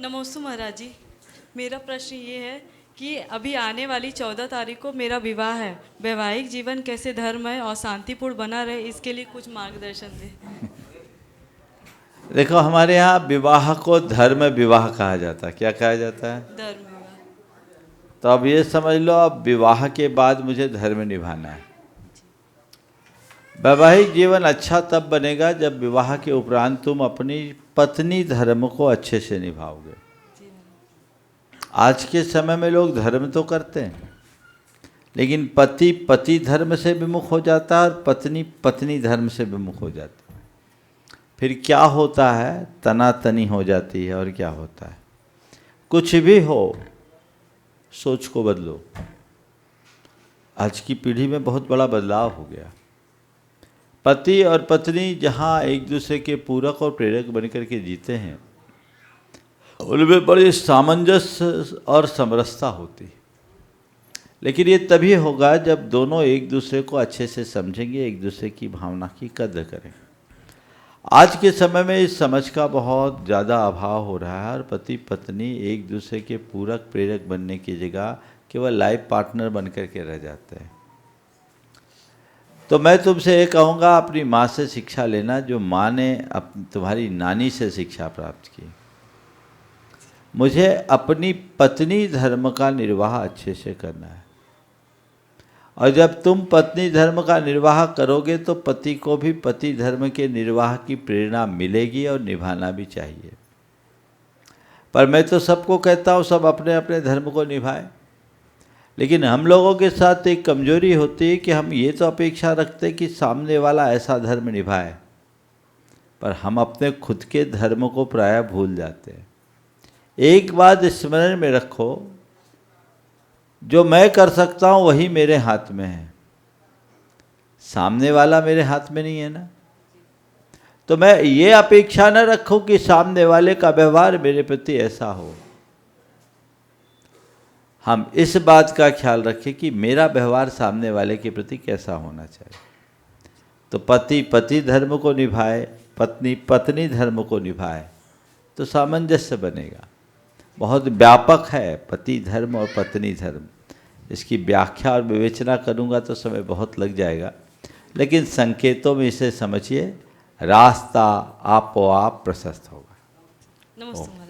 नमस्ते महाराज जी। मेरा प्रश्न ये है कि अभी आने वाली 14 तारीख को मेरा विवाह है। वैवाहिक जीवन कैसे धर्ममय और शांतिपूर्ण बना रहे, इसके लिए कुछ मार्गदर्शन दें। देखो, हमारे यहाँ विवाह को धर्म विवाह कहा जाता है। क्या कहा जाता है? धर्म विवाह। तो अब ये समझ लो, अब विवाह के बाद मुझे धर्म निभाना है। वैवाहिक जीवन अच्छा तब बनेगा जब विवाह के उपरांत तुम अपनी पत्नी धर्म को अच्छे से निभाओगे। जी महाराज। आज के समय में लोग धर्म तो करते हैं, लेकिन पति पति धर्म से विमुख हो जाता है और पत्नी पत्नी धर्म से विमुख हो जाती है। फिर क्या होता है? तनातनी हो जाती है। और क्या होता है? कुछ भी हो, सोच को बदलो। आज की पीढ़ी में बहुत बड़ा बदलाव हो गया। पति और पत्नी जहाँ एक दूसरे के पूरक और प्रेरक बनकर के जीते हैं, उनमें बड़ी सामंजस्य और समरसता होती है। लेकिन ये तभी होगा जब दोनों एक दूसरे को अच्छे से समझेंगे, एक दूसरे की भावना की कद्र करें। आज के समय में इस समझ का बहुत ज़्यादा अभाव हो रहा है और पति पत्नी एक दूसरे के पूरक प्रेरक बनने की जगह केवल लाइफ पार्टनर बनकर के रह जाते हैं। तो मैं तुमसे ये कहूँगा, अपनी माँ से शिक्षा लेना, जो माँ ने तुम्हारी नानी से शिक्षा प्राप्त की। मुझे अपनी पत्नी धर्म का निर्वाह अच्छे से करना है, और जब तुम पत्नी धर्म का निर्वाह करोगे तो पति को भी पति धर्म के निर्वाह की प्रेरणा मिलेगी और निभाना भी चाहिए। पर मैं तो सबको कहता हूँ सब अपने अपने धर्म को निभाएं, लेकिन हम लोगों के साथ एक कमजोरी होती है कि हम ये तो अपेक्षा रखते कि सामने वाला ऐसा धर्म निभाए, पर हम अपने खुद के धर्म को प्रायः भूल जाते हैं। एक बात स्मरण में रखो, जो मैं कर सकता हूँ वही मेरे हाथ में है, सामने वाला मेरे हाथ में नहीं है ना। तो मैं ये अपेक्षा न रखूं कि सामने वाले का व्यवहार मेरे प्रति ऐसा हो। हम इस बात का ख्याल रखें कि मेरा व्यवहार सामने वाले के प्रति कैसा होना चाहिए। तो पति पति धर्म को निभाए, पत्नी पत्नी धर्म को निभाए, तो सामंजस्य बनेगा। बहुत व्यापक है पति धर्म और पत्नी धर्म। इसकी व्याख्या और विवेचना करूँगा तो समय बहुत लग जाएगा, लेकिन संकेतों में इसे समझिए, रास्ता आपो आप प्रशस्त होगा। नमस्ते महाराज।